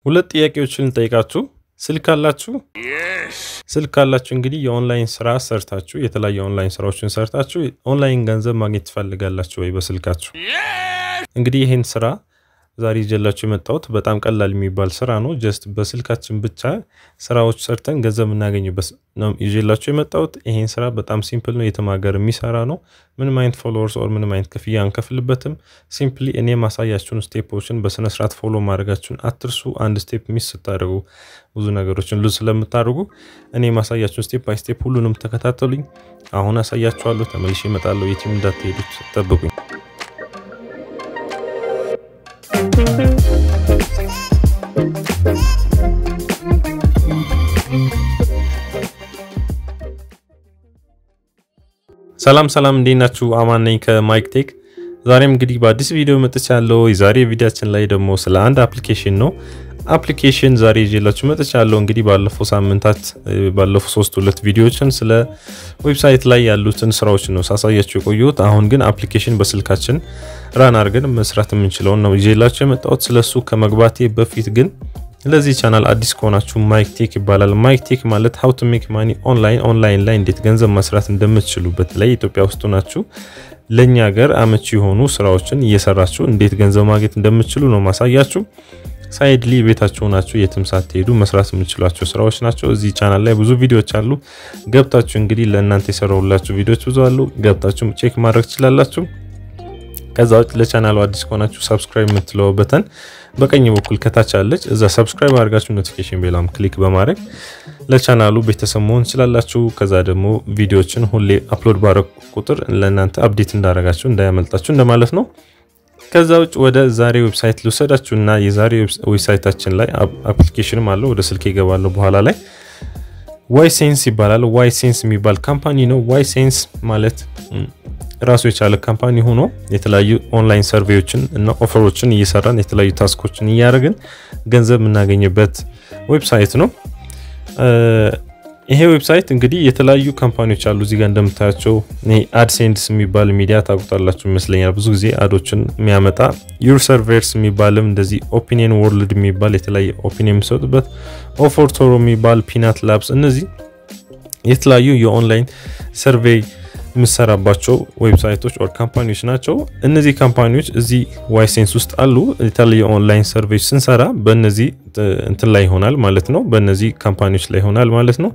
ሁለት ጥያቄዎችን እንጠይቃችሁ ስልክ አላችሁ ስልክ አላችሁ እንግዲህ የኦንላይን ስራ ሰርታችሁ የተለያየ ኦንላይን ስራዎችን ሰርታችሁ ኦንላይን ገንዘብ ማግኘት ትፈልጋላችሁ ወይ በስልካችሁ እንግዲህ ይሄን ስራ ዛሬ ይዤላችሁ የመጣሁት በጣም ቀላል የሚባል ስራ ነው ጀስት በስልካችን ብቻ ስራዎች ሰርተን ገንዘብ እናገኝበት ነው ይዤላችሁ የመጣሁት ይሄን ስራ በጣም ሲምፕል ነው የተማገር የሚሰራ ነው ምንም አይነት ፎሎወርስ ኦር ምንም አይነት ክፍያ አንከፍልበትም ሲምፕሊ እኔ ማሳያችሁን ስቴፖችን በስነ ስርዓት ፎሎ ማድረጋችሁን አትርሱ አንድ ስቴፕ ሚስ ስታደርጉ ብዙ ነገሮችን ሉዝ ስለምታደርጉ እኔ ማሳያችሁን ስቴፕ ባይ ስቴፕ ሁሉንም ተከታተሉኝ አሁን አሳያችኋለሁ ተመልሼ እመጣለሁ የትም እንዳትሄዱ ተጠብቁኝ ሰላም እንዴናችሁ አማን ነኝ ከማይክ ቴክ ዛሬም እንግዲህ በአዲስ ቪዲዮ መጥቻለሁ የዛሬ ቪዲዮአችን ላይ ደግሞ ስለ አንድ አፕሊኬሽን ነው አፕሊኬሽን ዛሬ ይዤላችሁ መጥቻለሁ እንግዲህ ባለፈው ሳምንታት ባለፈው 3 ቪዲዮዎችን ስለ ዌብሳይት ላይ ያሉትን ስራዎች ነው ሳሳያችሁ የቆየሁት አሁን ግን አፕሊኬሽን በስልካችን ራን አድርገን መስራት የምንችለው ነው ይዤላችሁ የመጣሁት ስለሱ ከመግባቴ በፊት ግን ለዚህ ቻናል አዲስ ከሆናችሁ ማይክ ቴክ ይባላል ማይክ ቴክ ማለት how to make money online ላይ እንዴት ገንዘብ መስራት እንደምትችሉበት ላይ ኢትዮጵያ ውስጥ ናችሁ ለኛ ሀገር አመቺ የሆኑ ስራዎችን እየሰራችሁ እንዴት ገንዘብ ማግኘት እንደምትችሉ ነው ማሳያችሁ ሳይድሊ ቤታችሁ ናችሁ የትም ሳትሄዱ መስራት የምትችሏቸው ስራዎች ናቸው እዚህ ቻናል ላይ ብዙ ቪዲዮዎች አሉ ገብታችሁ እንግዲህ ለእናንተ የሰራሁላችሁ ቪዲዮዎች ብዙ አሉ ገብታችሁ ቼክ ማድረግ ትችላላችሁ ከዛው ለቻናሉ አዲስ ከሆናችሁ ሰብስክራይብ የምትለው በተን በቀኝ በኩል ከታች አለች እዛ ሰብስክራይብ አድርጋችሁ ኖቲፊኬሽን ቤላም ክሊክ በማድረግ ለቻናሉ ቤተሰብ መሆን ትችላላችሁ ከዛ ደግሞ ቪዲዮዎችን ሁሌ አፕሎድ ባረኩ ቁጥር ለእናንተ አፕዴት እንዳደረጋችሁ እንዳያመልጣችሁ እንደማለት ነው ከዛ ውጭ ወደ ዛሬ ዌብሳይት ልውሰዳችሁና የዛሬ ዌብሳይታችን ላይ አፕሊኬሽንም አለ ወደ ስልክ ይገባለሁ በኋላ ላይ ዋይሴንስ ይባላል ዋይሴንስ የሚባል ካምፓኒ ነው ዋይሴንስ ማለት ራሱ የቻለ ካምፓኒ ሆኖ የተለያዩ ኦንላይን ሰርቬዎችን እና ኦፈሮችን እየሰራን የተለያዩ ታስኮችን እያደረግን ገንዘብ እናገኝበት ዌብሳይት ነው ይሄ ዌብሳይት እንግዲህ የተለያዩ ካምፓኒዎች አሉ እዚህ ጋር እንደምታያቸው አድሴንስ የሚባል ሚዲያ ታውቁታላችሁ መስለኛል ብዙ ጊዜ አዶችን የሚያመጣ ዩር ሰርቨርስ የሚባልም እንደዚህ ኦፒኒየን ወርልድ የሚባል የተለያየ ኦፒኒየን የሚሰጡበት ኦፎርቶሮ የሚባል ፒናት ላብስ እነዚህ የተለያዩ የኦንላይን ሰርቬይ ምሰራባቸው ዌብሳይቶች ኦር ካምፓኒዎች ናቸው እነዚህ ካምፓኒዎች እዚህ ዋይሴንስ ውስጥ አሉ የተለያዩ ኦንላይን ሰርቪስ ስንሰራ በእነዚህ እንትን ላይ ይሆናል ማለት ነው በእነዚህ ካምፓኒዎች ላይ ይሆናል ማለት ነው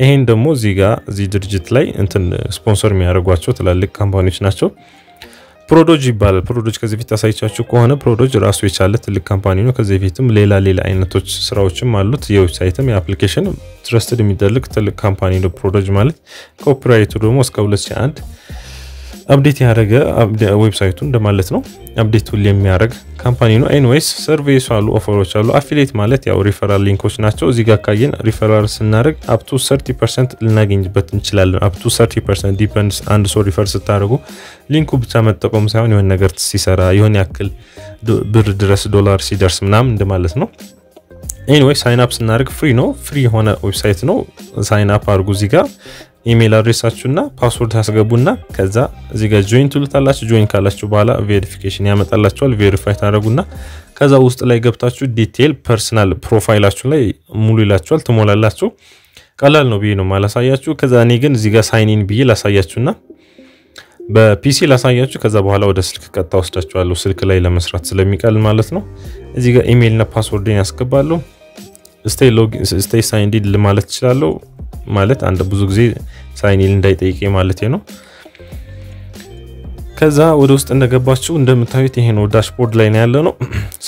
ይሄን ደግሞ እዚህ ጋር እዚህ ድርጅት ላይ እንትን ስፖንሰር የሚያደርጓቸው ትላልቅ ካምፓኒዎች ናቸው ፕሮዶጅ ይባላል ፕሮዶጅ ከዚህ ፊት አሳይቻችሁ ከሆነ ፕሮዶጅ ራሱ የቻለ ትልቅ ካምፓኒ ነው ከዚህ ፊትም ሌላ አይነቶች ስራዎችም አሉት የዌብሳይትም የአፕሊኬሽን ትረስትድ የሚደልቅ ትልቅ ካምፓኒ ነው ፕሮዶጅ ማለት ኮፒራይቱ ደግሞ እስከ 2001 አፕዴት ያደረገ ዌብሳይቱ እንደማለት ነው አፕዴት ሁሉ የሚያደርግ ካምፓኒ ነው ኤኒዌይስ ሰርቪስ አሉ ኦፈሮች አሉ አፊሊየት ማለት ያው ሪፈራል ሊንኮች ናቸው እዚህ ጋር ካየን ሪፈራል ስናደርግ up to 30% ልናገኝበት እንችላለን up to 30% ዲፔንድስ አንድ ሰው ሪፈር ስታደርጉ ሊንኩ ብቻ መጠቀም ሳይሆን የሆነ ነገር ሲሰራ የሆነ ያክል ብር ድረስ ዶላር ሲደርስ ምናምን እንደማለት ነው ኤኒዌይ ሳይን አፕ ስናደርግ ፍሪ ነው ፍሪ የሆነ ዌብሳይት ነው ሳይን አፕ አድርጉ እዚህ ጋር ኢሜል አድሬሳችሁና ፓስወርድ ታስገቡና ከዛ እዚህ ጋር ጆይን ትሉታላችሁ ጆይን ካላችሁ በኋላ ቬሪፊኬሽን ያመጣላችኋል ቬሪፋይ ታደርጉና ከዛ ውስጥ ላይ ገብታችሁ ዲቴል ፐርሰናል ፕሮፋይላችሁ ላይ ሙሉ ይላችኋል ትሞላላችሁ ቀላል ነው ብዬ ነው ማላሳያችሁ ከዛ እኔ ግን እዚህ ጋር ሳይን ኢን ብዬ ላሳያችሁና በፒሲ ላሳያችሁ ከዛ በኋላ ወደ ስልክ ቀጥታ ወስዳችኋለሁ ስልክ ላይ ለመስራት ስለሚቀል ማለት ነው እዚህ ጋር ኢሜልና ፓስወርድን ያስገባለሁ ስቴይ ሳይንድ ኢን ማለት ይችላል ማለት አንድ ብዙ ጊዜ ሳይን ኢን እንዳይጠይቀኝ ማለት ነው ከዛ ወደ ውስጥ እንደገባችሁ እንደምታዩት ይሄ ነው ዳሽቦርድ ላይ ነው ያለነው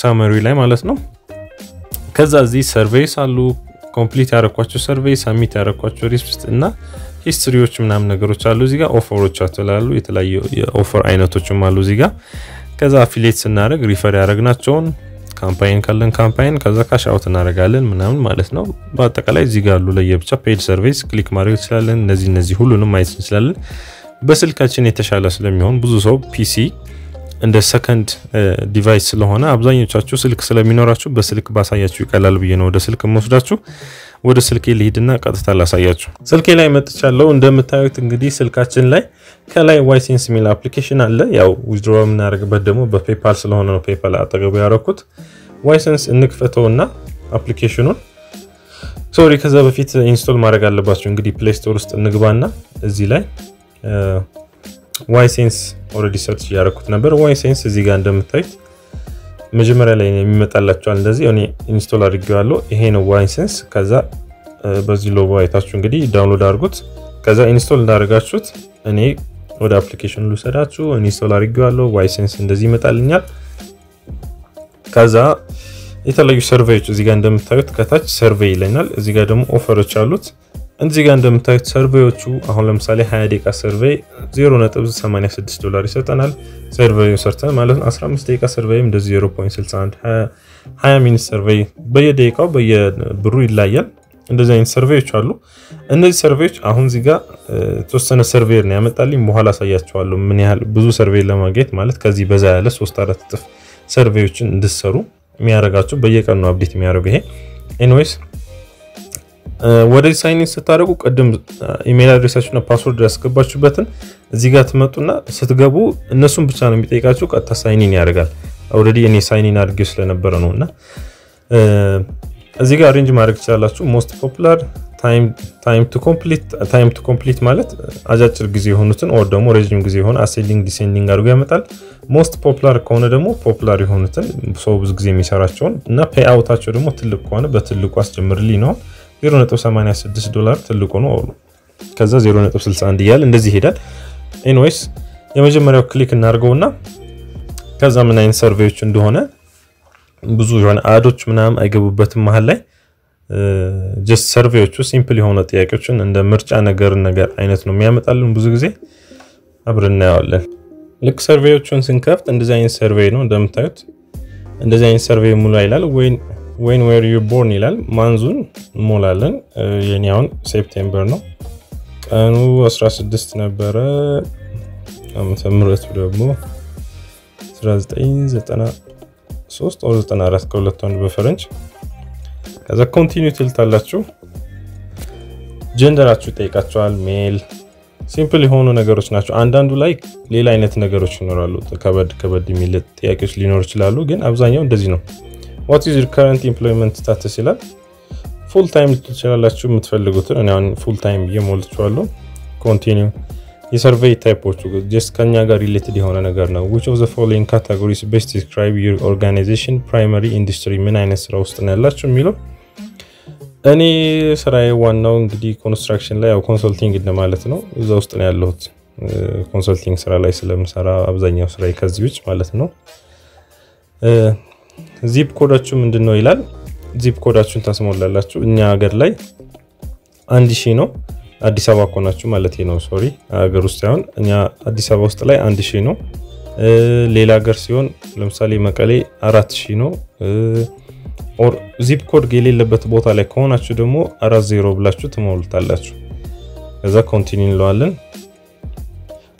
ሳመሪ ላይ ማለት ነው ከዛ እዚህ ሰርቬይስ አሉ ኮምፕሊት ያረኳቸው ሰርቬይ ሳሚት ያረኳቸው ሪስፕት እና ሂስትሪዎች ምናምን ነገሮች አሉ እዚህ ጋር ኦፈሮች አትላሉ የተለያዩ የኦፈር አይነቶችም አሉ እዚህ ጋር ከዛ አፊሊየት ስናደርግ ሪፈር ያረግናቸውን ካምፓይን ካለን ካምፓይን ከዛ ካሽ አውት እናደርጋለን ምናምን ማለት ነው በአጠቃላይ እዚህ ጋር አሉ ለየብቻ ፔድ ሰርቪስ ክሊክ ማድረግ ይችላልን እነዚህ ሁሉንም ማየት እንችላለን በስልካችን የተሻለ ስለሚሆን ብዙ ሰው ፒሲ እንደ ሰከንድ ዲቫይስ ስለሆነ አብዛኞቻችሁ ስልክ ስለሚኖራችሁ በስልክ ባሳያችሁ ይቀላል ብዬ ነው ወደ ስልክ መስዳችሁ ወደ ስልኬ ልሂድና ቀጥታ ላሳያችሁ ስልኬ ላይ መጥቻለሁ እንደምታዩት እንግዲህ ስልካችን ላይ ከላይ ዋይሴንስ ሚል አፕሊኬሽን አለ ያው ዊዝድሮ የምናደርግበት ደግሞ በፔፓል ስለሆነ ነው ፔፓል አጠገቡ ያረኩት ዋይሰንስ እንክፈተውና አፕሊኬሽኑን ሶሪ ከዛ በፊት ኢንስቶል ማድረግ አለባችሁ እንግዲህ ፕሌይ ስቶር ውስጥ እንግባና እዚህ ላይ YSense ኦሬዲ ሰርች ያደረኩት ነበር YSense እዚህ ጋር እንደምታዩት መጀመሪያ ላይ የሚመጣላችኋል እንደዚህ እኔ ኢንስቶል አድርጌዋለሁ ይሄ ነው YSense ከዛ በዚህ ሎጎ አይታችሁ እንግዲህ ዳውንሎድ አድርጉት ከዛ ኢንስቶል እንዳደረጋችሁት እኔ ወደ አፕሊኬሽኑ ልሰዳችሁ ኢንስቶል አድርጌዋለሁ YSense እንደዚህ ይመጣልኛል ከዛ የተለያዩ ሰርቬዮች እዚህ ጋር እንደምታዩት ከታች ሰርቬይ ይለናል እዚህ ጋር ደግሞ ኦፈሮች አሉት እዚህ ጋር እንደምታዩት ሰርቬዮቹ አሁን ለምሳሌ 20 ደቂቃ ሰርቬይ $0.86 ይሰጠናል ሰርቬዩ ሰርተን ማለት ነው 15 ደቂቃ ሰርቬይም እንደዚህ 0.61 20 ሚኒት ሰርቬይ በየደቂቃው በየብሩ ይላያል እንደዚህ አይነት ሰርቬዮች አሉ እነዚህ ሰርቬዮች አሁን እዚህ ጋር ተወሰነ ሰርቬይ ነው ያመጣልኝ በኋላ አሳያችኋለሁ ምን ያህል ብዙ ሰርቬይ ለማግኘት ማለት ከዚህ በዛ ያለ 3-4 እጥፍ ሰርቬዮችን እንድትሰሩ የሚያረጋችሁ በየቀኑ አፕዴት የሚያረጋው ይሄ ኤኒዌይስ ወደ ሳይን ኢን ስታደርጉ ቀደም ኢሜል አድሬሳችሁና ፓስወርድ ያስገባችሁበትን እዚህ ጋር ትመጡና ስትገቡ እነሱን ብቻ ነው የሚጠይቃችሁ ቀጥታ ሳይን ኢን ያደርጋል ኦሬዲ እኔ ሳይን ኢን አድርጌው ስለነበረ ነውና እዚህ ጋር አሬንጅ ማድረግ ትችላላችሁ ሞስት ፖፑላር ታይም ቱ ኮምፕሊት ማለት አጫጭር ጊዜ የሆኑትን ኦር ደግሞ ረጅም ጊዜ የሆነ አሴንዲንግ ዲሴንዲንግ አድርጎ ያመጣል ሞስት ፖፑላር ከሆነ ደግሞ ፖፑላር የሆኑትን ሰው ብዙ ጊዜ የሚሰራቸውን እና ፔይ አውታቸው ደግሞ ትልቅ ከሆነ በትልቁ አስጀምርልኝ ነው $0.86 ትልቁ ነው ከዛ 0.61 ይያል እንደዚህ ይሄዳል ኤኒዌይስ የመጀመሪያው ክሊክ እናርገውና ከዛ ምን አይነት ሰርቬዮች እንደሆነ ብዙ የሆነ አዶች ምናምን አይገቡበትም መሃል ላይ ጀስት ሰርቬዮቹ ሲምፕል የሆነ ጥያቄዎችን እንደ ምርጫ ነገር አይነት ነው የሚያመጣልን ብዙ ጊዜ አብረን እናያለን ልክ ሰርቬዮቹን ስንከፍት እንደዚህ አይነት ሰርቬይ ነው እንደምታዩት እንደዚህ አይነት ሰርቬይ ሙላ ይላል when were you born ይላል ማንዙን ሞላለን የኛውን ሴፕቴምበር ነው ቀኑ 16 ነበረ ዓመተ ምህረቱ ደግሞ 1993 or 94 ከሁለት አንድ በፈረንጅ ከዛ ኮንቲኒዩ ትልታላችሁ ጀንደራችሁ ጠይቃችኋል ሜል ሲምፕል የሆኑ ነገሮች ናቸው አንዳንዱ ላይ ሌላ አይነት ነገሮች ይኖራሉ ከበድ የሚል ጥያቄዎች ሊኖር ይችላሉ ግን አብዛኛው እንደዚህ ነው what is your current employment status ይላል full time ትችላላችሁ የምትፈልጉትን እኔ አሁን full time እየሞልቻለሁ ኮንቲኒዩ የሰርቬይ ታይፖቹ just ከኛ ጋር ሪሌትድ የሆነ ነገር ነው which of the following categories best describe your organization primary industry ምን አይነት ስራ ውስጥ ነው ያላችሁ የሚለው እኔ ስራዬ ዋናው እንግዲህ ኮንስትራክሽን ላይ ያው ኮንሰልቲንግ እንደማለት ነው እዛ ውስጥ ነው ያለሁት ኮንሰልቲንግ ስራ ላይ ስለምሰራ አብዛኛው ስራዬ ከዚህ ውጭ ማለት ነው ዚፕ ኮዳችሁ ምንድነው ይላል ዚፕ ኮዳችሁን ታስሞላላችሁ እኛ ሀገር ላይ 1000 ነው አዲስ አበባ ኮናችሁ ማለት ነው ሶሪ ሀገር ውስጥ ያውን እኛ አዲስ አበባ ውስጥ ላይ 1000 ነው ሌላ ሀገር ሲሆን ለምሳሌ መቀሌ 4000 ነው ኦር ዚፕ ኮድ የሌለበት ቦታ ላይ ከሆናችሁ ደግሞ 40 ብላችሁ ትሞሉታላችሁ ከዛ ኮንቲኒው እንለዋለን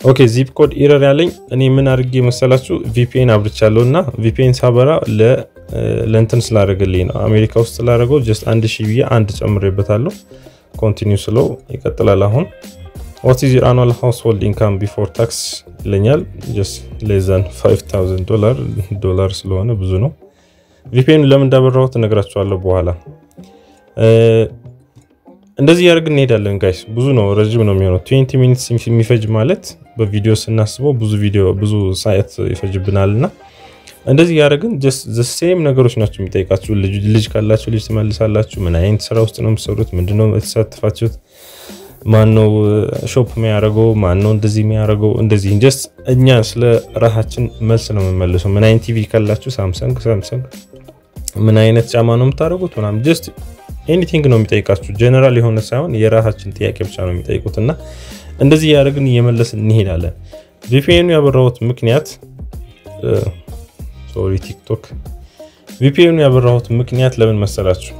ኦኬ ዚፕ ኮድ ኤረር ያለኝ እኔ ምን አድርጌ መሰላችሁ VPN አብርቻለሁና VPN ሳበራ ለእንትን ስላደረገልኝ ነው አሜሪካ ውስጥ ስላደረገው just 1000 ብዬ አንድ ጨምሬበታለሁ ኮንቲኒው ስለው ይቀጥላል አሁን what is your annual household income before tax ይለኛል just less than $5000 ስለሆነ ብዙ ነው VPN ለምን እንዳበራሁት እነግራችኋለሁ በኋላ እንደዚህ ያርግ እንሄዳለን ጋይስ ብዙ ነው ረጅም ነው የሚሆነው 20 ሚኒትስ የሚፈጅ ማለት በቪዲዮ ስናስበው ብዙ ሰዓት ይፈጅብናልና እንደዚህ ያርግን just the same ነገሮች ናቸው የሚጠይቃችሁ ልጅ ካላችሁ ልጅ ትመልሳላችሁ ምን አይነት ስራ ውስጥ ነው የምትሰሩት ምንድነው የተሳተፋችሁት ማን ነው ሾፕ የሚያደርገው ማን ነው እንደዚህ የሚያደርገው እንደዚህ just እኛ ስለ ራሳችን መልስ ነው የምንመልሰው ምን አይነት ቲቪ ካላችሁ ሳምሰንግ ምን አይነት ጫማ ነው የምታደርጉት ምናምን just anything ነው የሚጠይቃችሁ ጀነራል የሆነ ሳይሆን የራሳችን ጥያቄ ብቻ ነው የሚጠይቁትና እንደዚህ ያደርግን እየመለስን እንሄዳለን VPN ያበራሁት ምክንያት ሶሪ ቲክቶክ VPN ያበራሁት ምክንያት ለምን መሰላችሁ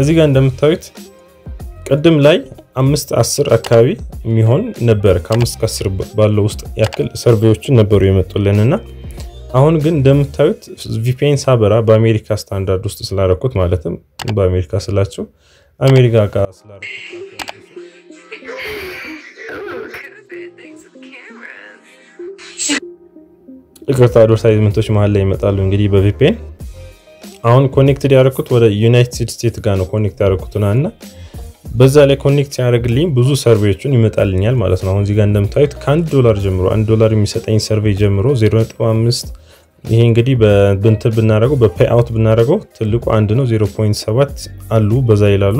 እዚህ ጋር እንደምታዩት ቀደም ላይ 5-10 አካባቢ የሚሆን ነበር ከ5-10 ባለው ውስጥ ያክል ሰርቬዮችን ነበሩ የመጡልንና አሁን ግን እንደምታዩት VPN ሳበራ በአሜሪካ ስታንዳርድ ውስጥ ስላረኩት ማለትም በአሜሪካ ስላችሁ አሜሪካ ጋር ስላረኩት ይቅርታ አድቨርታይዝመንቶች መሃል ላይ ይመጣሉ እንግዲህ በVPN አሁን ኮኔክትድ ያደረኩት ወደ ዩናይትድ ስቴትስ ጋር ነው ኮኔክት ያደረኩትና በዛ ላይ ኮኔክት ያደርግልኝ ብዙ ሰርቬዎችን ይመጣልኛል ማለት ነው። አሁን እዚህ ጋር እንደምታዩት $1 ጀምሮ $1 የሚሰጠኝ ሰርቬይ ጀምሮ 0.5 ይሄ እንግዲህ በእንትን ብናረጋው በፔይ አውት ብናረጋው ትልቁ 1 ነው 0.7 አሉ በዛ ይላሉ።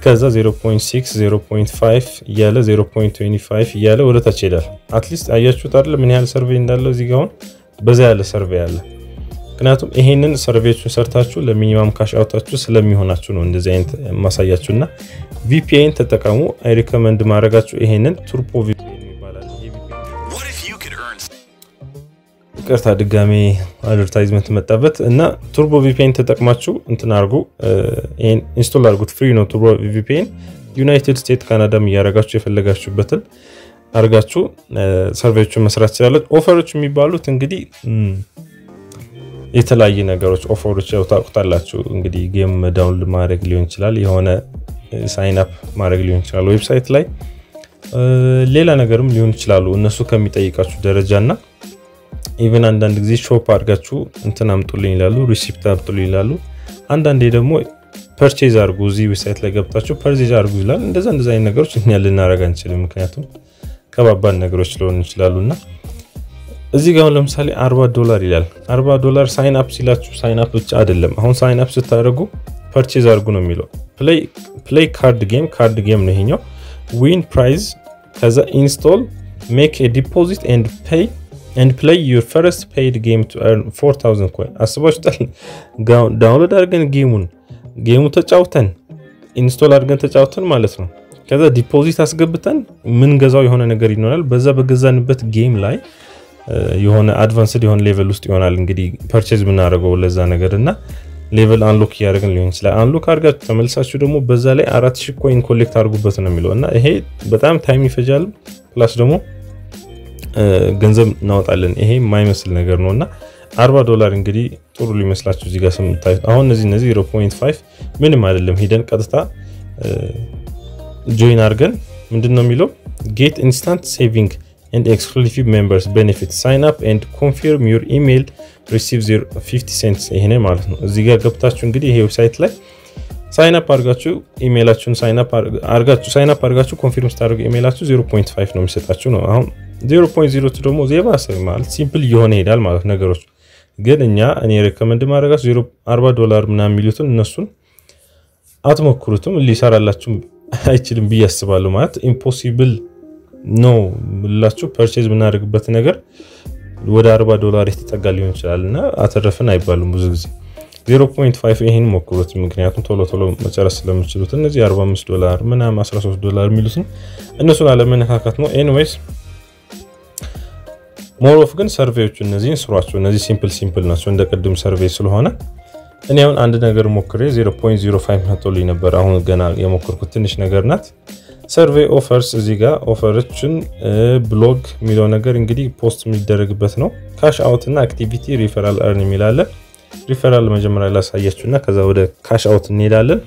ከዛ 0.6 0.5 ያለ 0.25 ያለ ወደ ታች ይላል። አትሊስት አያችሁት አይደል ምን ያህል ሰርቬይ እንዳለው እዚህ ጋር አሁን በዛ ያለ ሰርቬይ አለ። ምክንያቱም ይሄንን ሰርቬዮችን ሰርታችሁ ለሚኒመም ካሽ አውታችሁ ስለሚሆናችሁ ነው እንደዚህ አይነት ማሳያችሁና VPN ተጠቀሙ። አይ ሪከመንድ ማድረጋችሁ ይሄንን ቱርቦ VPN ይባላል። ይቅርታ ድጋሜ አድቨርታይዝመንት መጣበት እና ቱርቦ VPN ተጠቅማችሁ እንትን አርጉ ይሄን ኢንስቶል አርጉት ፍሪ ነው ቱርቦ VPN ዩናይትድ ስቴትስ ካናዳም ያረጋችሁ የፈለጋችሁበትን አርጋችሁ ሰርቬዮችን መስራት ይችላል። ኦፈሮች የሚባሉት እንግዲህ የተለያየ ነገሮች ኦፈሮች ያው ታውቁታላችሁ እንግዲህ ጌም ዳውንሎድ ማድረግ ሊሆን ይችላል የሆነ ሳይን አፕ ማድረግ ሊሆን ይችላል ዌብሳይት ላይ ሌላ ነገርም ሊሆን ይችላል እነሱ ከሚጠይቃችሁ ደረጃና ኢቭን አንዳንድ ጊዜ ሾፕ አድርጋችሁ እንትን አምጡልኝ ይላሉ ሪሲፕት አምጡልኝ ይላሉ። አንዳንዴ ደግሞ ፐርቼዝ አድርጉ እዚህ ዌብሳይት ላይ ገብታችሁ ፐርቼዝ አድርጉ ይላል። እንደዛ አይነት ነገሮች እኛ ልናረጋ አንችልም ምክንያቱም ከባባድ ነገሮች ሊሆኑ ይችላሉና እዚህ ጋር ለምሳሌ $40 ይላል። $40 ሳይን አፕ ሲላችሁ ሳይን አፕ ብቻ አይደለም አሁን ሳይን አፕ ስታደርጉ ፐርቼዝ አድርጉ ነው የሚለው። ፕሌይ ካርድ ጌም ነው ይሄኛው ዊን ፕራይዝ ከዛ ኢንስቶል ሜክ ኤ ዲፖዚት and play your first paid game to earn 4000 coin አስባችሁታል። ዳውንሎድ አድርገን ጌሙ ተጫውተን ኢንስቶል አድርገን ተጫውተን ማለት ነው። ከዛ ዲፖዚት አስገብተን ምን ገዛው የሆነ ነገር ይኖራል በዛ በገዛንበት ጌም ላይ የሆነ አድቫንስድ የሆነ ሌቨል ውስጥ ይሆናል እንግዲህ ፐርቼዝ ብናደርገው ለዛ ነገርና ሌቨል አንሎክ ያደርገን ሊሆን ይችላል። አንሎክ አድርጋችሁ ተመልሳችሁ ደግሞ በዛ ላይ 4000 ኮይን ኮሌክት አድርጉበት ነው የሚለውና ይሄ በጣም ታይም ይፈጃል ፕላስ ደግሞ ገንዘብ እናወጣለን ይሄ የማይመስል ነገር ነውና $40 እንግዲህ ጥሩ ሊመስላችሁ እዚህ ጋር ሰምታችሁ አሁን እነዚህ 0.5 ምንም አይደለም ሄደን ቀጥታ ጆይን አድርገን ምንድነው የሚለው get instant saving and exclusive members benefits sign up and confirm your email receive 50 cents ይሄኔ ማለት ነው። እዚህ ጋር ገብታችሁ እንግዲህ ይሄ ዌብሳይት ላይ ሳይን አፕ አድርጋችሁ ኢሜይላችሁን ሳይን አፕ አድርጋችሁ ኮንፊርም ስታደርጉ ኢሜይላችሁ 0.5 ነው የሚሰጣችሁ ነው። አሁን 0.02 ደግሞ ዜባሰ ማለት ሲምፕል እየሆነ ይሄዳል ማለት ነገሮች ግን እኔ ሪከመንድ ማድረጋችሁ $40 ምናምን የሚሉትን እነሱን አትሞክሩትም ሊሰራላችሁ አይችልም ብያስባለሁ ማለት ኢምፖሲብል ነው ላችሁ ፐርቼዝ ብናደርግበት ነገር ወደ $40 የተጠጋ ሊሆን ይችላልና አተረፈን አይባልም ብዙ ጊዜ 0.5 ይሄን ሞክሩት ምክንያቱም ቶሎ መጨረስ ስለምትችሉት እነዚህ $45 ምናምን $13 የሚሉትን እነሱን አለመነካካት ነው። ኤኒዌይስ ሞር ኦፍ ግን ሰርቬዮቹ እነዚህን ስሯቸው እነዚህ ሲምፕል ናቸው እንደ ቀድም ሰርቬይ ስለሆነ እኔ አሁን አንድ ነገር ሞክሬ 0.05 መጥቶልኝ ነበር። አሁን ገና የሞከርኩት ትንሽ ነገር ናት። ሰርቬይ ኦፈርስ እዚህ ጋር ኦፈሮችን ብሎግ የሚለው ነገር እንግዲህ ፖስት የሚደረግበት ነው። ካሽ አውት እና አክቲቪቲ ሪፈራል አርን የሚላለ ሪፈራል መጀመሪያ ላሳያችሁና ከዛ ወደ ካሽ አውት እንሄዳለን።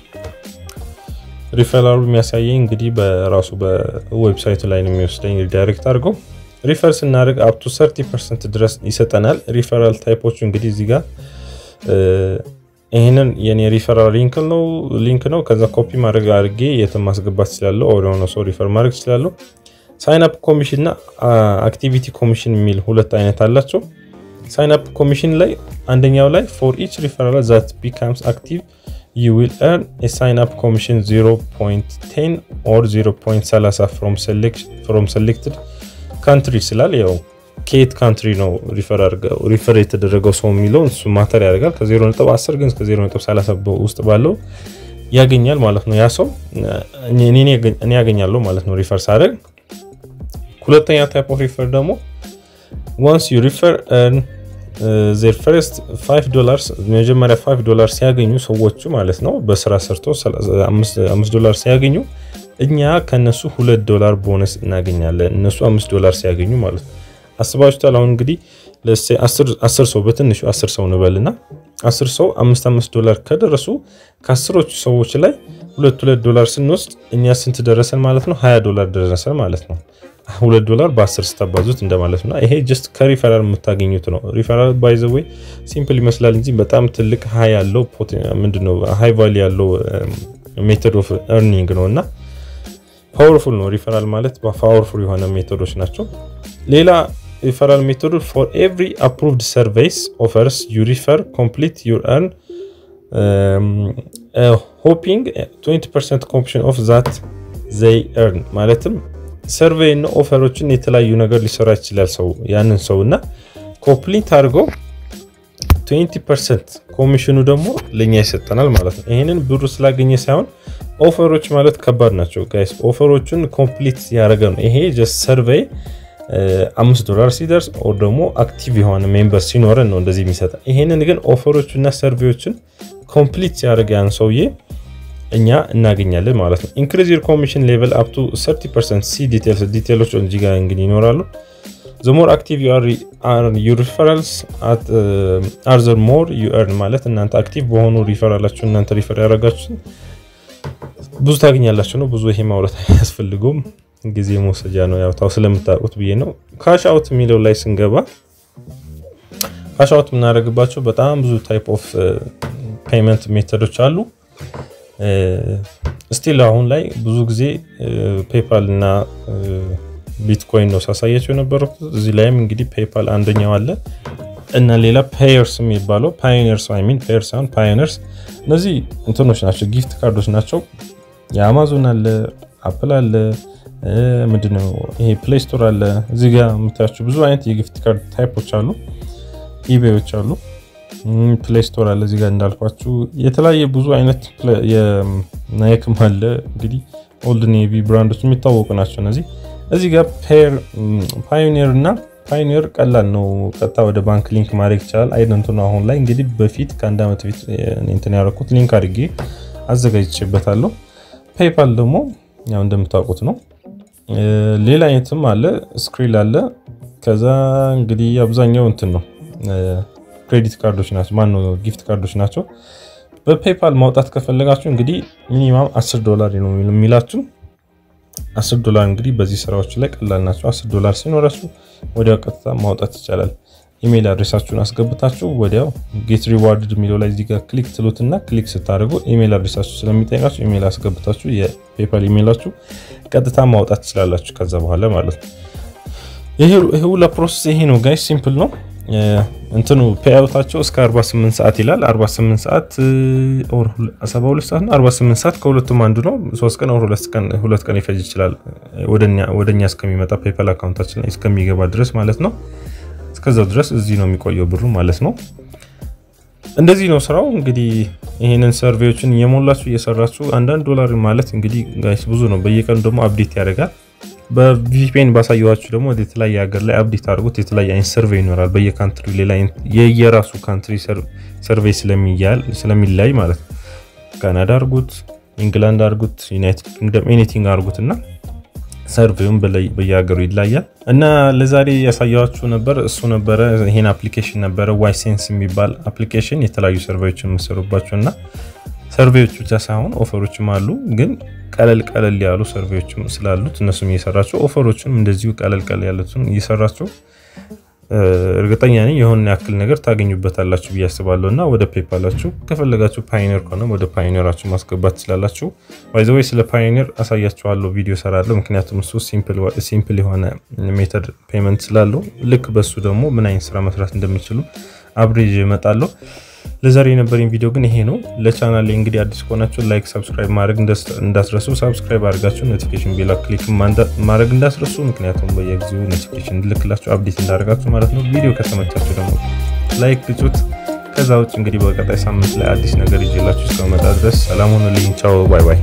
ሪፈራሉ የሚያሳየኝ እንግዲህ በራሱ በዌብሳይቱ ላይ ነው የሚወስደኝ ዳይሬክት አድርጎ ሪፈር ስናደርግ አፕ ቱ 30% ድረስ ይሰጠናል። ሪፈራል ታይፖቹ እንግዲህ እዚህ ጋር ይሄንን የኔ ሪፈራል ሊንክ ነው ከዛ ኮፒ ማድረግ አድርጌ የተማስገባት ይችላል ኦር ሆኖ ሶ ሪፈር ማድረግ ይችላል። ሳይን አፕ ኮሚሽን እና አክቲቪቲ ኮሚሽን የሚል ሁለት አይነት አላቸው። ሳይን አፕ ኮሚሽን ላይ አንደኛው ላይ for each referral that becomes active you will earn a sign up commission 0.10 or 0.30 from selected countries ይላል። ያው ከየት ካንትሪ ነው ሪፈር የተደረገው ሰው የሚለው እሱ ማተር ያደርጋል። ከ0.10 ግን እስከ 0.30 ውስጥ ባለው ያገኛል ማለት ነው ያ ሰው እኔ ያገኛለሁ ማለት ነው ሪፈር ሳደርግ። ሁለተኛ ታይፕ ኦፍ ሪፈር ደግሞ once you refer earn their first $5 መጀመሪያ $5 ሲያገኙ ሰዎቹ ማለት ነው በስራ ሰርቶ $5 ሲያገኙ እኛ ከነሱ $2 ቦነስ እናገኛለን እነሱ $5 ሲያገኙ ማለት ነው። አስባችሁታል? አሁን እንግዲህ ለሴ 10 ሰው በትንሹ 10 ሰው ነበልና 10 ሰው $5 ከደረሱ ከ10ዎቹ ሰዎች ላይ $2 ስንወስድ እኛ ስንት ደረሰን ማለት ነው $20 ደረሰን ማለት ነው። $2 በ10 ስታባዙት እንደማለት ነው ይሄ just ከሪፈራል የምታገኙት ነው ሪፈራል ባይ ዘ ዌይ ሲምፕል ይመስላል እንጂ በጣም ትልቅ ሃይ ያለው ምንድነው ሃይ ቫልዩ ያለው ሜተድ ኦፍ earning ነውና ፓወርፉል ነው ሪፈራል ማለት ፓወርፉል የሆነ ሜተዶች ናቸው ሌላ referral method for every approved service offers you refer complete you earn hoping 20% commission of that they earn ማለትም ሰርቬይ እና ኦፈሮችን የተለያዩ ነገር ሊሰራ ይችላል ሰው ያንን ሰውና ኮምፕሊት አድርጎ 20% ኮሚሽኑ ደግሞ ለኛ ይሰጠናል ማለት ነው ይሄንን ብሩ ስላገኘ ሳይሆን ኦፈሮች ማለት ከባድ ናቸው ጋይስ ኦፈሮችን ኮምፕሊት ያደርገ ነው ይሄ just ሰርቬይ $5 ሲደርስ ኦር ደግሞ አክቲቭ የሆነ ሜምበር ሲኖረን ነው እንደዚህ የሚሰጣ ይሄንን ግን ኦፈሮችና ሰርቬዮችን ኮምፕሊት ያደርገ ያን ሰውዬ እኛ እናገኛለን ማለት ነው increase your commission level up to 30% see details እዚህ ጋር እንግዲህ ይኖራሉ the more active you are your referrals are the more you earn ማለት እናንተ አክቲቭ በሆኑ ሪፈራላችሁ እናንተ ሪፈር ያደርጋችሁ ብዙ ታገኛላችሁ ነው ብዙ ይሄ ማውራት አያስፈልጉም ጊዜ መውሰጃ ነው ያው ታው ስለምታውቁት ብዬ ነው ካሽ አውት ሚለው ላይ ስንገባ ካሽ አውት ምናደርግባቸው በጣም ብዙ ታይፕ ኦፍ ፔመንት ሜተዶች አሉ ስቲል አሁን ላይ ብዙ ጊዜ PayPal እና ቢትኮይን ነው ሳሳያችሁ ነበር እዚህ ላይም እንግዲህ PayPal አንደኛው አለ እና ሌላ ፓየርስ የሚባለው ፓዮኒርስ ፓየርስ and ፓዮኒርስ እነዚህ እንትኖች ናቸው ጊፍት ካርዶች ናቸው የአማዞን አለ አፕል አለ ምንድነው ይሄ ፕሌይ ስቶር አለ እዚህ ጋር የምታያችሁ ብዙ አይነት የጊፍት ካርድ ታይፖች አሉ ኢቤዎች አሉ ፕሌይ ስቶር አለ እዚህ ጋር እንዳልኳችሁ የተለያየ ብዙ አይነት የናይክም አለ እንግዲህ ኦልድ ኔቪ ብራንዶች የሚታወቁ ናቸው እዚህ ጋር ፓዮኒር እና ፓዮኒር ቀላል ነው ቀጥታ ወደ ባንክ ሊንክ ማድረግ ይችላል አይደንቱ ነው አሁን ላይ እንግዲህ በፊት ከአንድ አመት በፊት እንትን ያደረኩት ሊንክ አድርጌ አዘጋጅቼበታለሁ PayPal ደግሞ ያው እንደምታውቁት ነው ሌላ አይነትም አለ ስክሪል አለ ከዛ እንግዲህ አብዛኛው እንትን ነው ክሬዲት ካርዶች ናቸው ማን ነው ጊፍት ካርዶች ናቸው በPayPal ማውጣት ከፈለጋችሁ እንግዲህ ሚኒማም $10 ነው የሚላችሁ $10 እንግዲህ በዚህ ስራዎች ላይ ቀላል ናቸው $10 ሲኖራችሁ ወዲያው ቀጥታ ማውጣት ይቻላል ኢሜል አድሬሳችሁን አስገብታችሁ ወዲያው ጌት ሪዋርድድ የሚለው ላይ እዚህ ጋር ክሊክ ትሉትና ክሊክ ስታደርጉ ኢሜል አድሬሳችሁ ስለሚጠይቃችሁ ኢሜል አስገብታችሁ የPayPal ኢሜላችሁ ቀጥታ ማውጣት ትችላላችሁ ከዛ በኋላ ማለት ነው ይሄ ሁሉ ፕሮሰስ ይሄ ነው ጋይስ ሲምፕል ነው እንትኑ ፔአውታቸው እስከ 48 ሰዓት ይላል 48 ሰዓት ኦር 72 ሰዓት 48 ሰዓት ከሁለቱም አንዱ ነው 3 ቀን ኦር 2 ቀን ይፈጅ ይችላል ወደኛ እስከሚመጣ PayPal አካውንታችን ላይ እስከሚገባ ድረስ ማለት ነው እስከዛው ድረስ እዚህ ነው የሚቆየው ብሩ ማለት ነው እንደዚህ ነው ስራው እንግዲህ ይሄንን ሰርቬዮችን የሞላችሁ እየሰራችሁ አንዳንድ ዶላር ማለት እንግዲህ ጋይስ ብዙ ነው በየቀኑ ደግሞ አፕዴት ያደርጋል በVPN ባሳየዋችሁ ደግሞ ወደ ተለያየ ሀገር ላይ አፕዴት አድርጉት የተለያየ አይነት ሰርቬይ ይኖራል በየካንትሪው ሌላ የየራሱ ካንትሪ ሰርቬይ ስለሚላይ ማለት ነው ካናዳ አድርጉት ኢንግላንድ አድርጉት ዩናይትድ ኪንግደም ኤኒቲንግ አድርጉትና ሰርቬዩን በየሀገሩ ይላያል እና ለዛሬ ያሳያችሁ ነበር እሱ ነበር ይሄን አፕሊኬሽን ነበር ዋይሴንስ የሚባል አፕሊኬሽን የተለያዩ ሰርቬዮችን መስሩባቸውና ሰርቬዮች ብቻ ሳይሆን ኦፈሮችም አሉ ግን ቀለል ያሉ ሰርቬዮችም ስላሉት እነሱም እየሰራቸው ኦፈሮችንም እንደዚሁ ቀለል ያሉትን እየሰራቸው እርግጠኛ ነኝ የሆነ ያክል ነገር ታገኙበታላችሁ ብያስባለሁና ወደ PayPalአችሁ ከፈለጋችሁ ፓዮኒር ከሆነ ወደ ፓዮኒራችሁ ማስገባት ትችላላችሁ ባይ ዘ ዌይ ስለ ፓዮኒር አሳያችኋለሁ ቪዲዮ ሰራለሁ ምክንያቱም እሱ ሲምፕል የሆነ ሜተድ ፔመንት ስላለው ልክ በሱ ደግሞ ምን አይነት ስራ መስራት እንደሚችሉ አብሬጅ እመጣለሁ ለዛሬ የነበረኝ ቪዲዮ ግን ይሄ ነው ለቻናሌ እንግዲህ አዲስ ከሆናችሁ ላይክ ሰብስክራይብ ማድረግ እንዳትረሱ ሰብስክራይብ አድርጋችሁ ኖቲፊኬሽን ቤል ክሊክ ማድረግ እንዳትረሱ ምክንያቱም በየጊዜው ኖቲፊኬሽን ልክላችሁ አፕዴት እንዳደርጋችሁ ማለት ነው ቪዲዮ ከተመቻችሁ ደግሞ ላይክ ግጹት ከዛው እንግዲህ በቀጣይ ሳምንት ላይ አዲስ ነገር ይዤላችሁ እስከመጣ ድረስ ሰላም ሁኑልኝ ቻው ባይ ባይ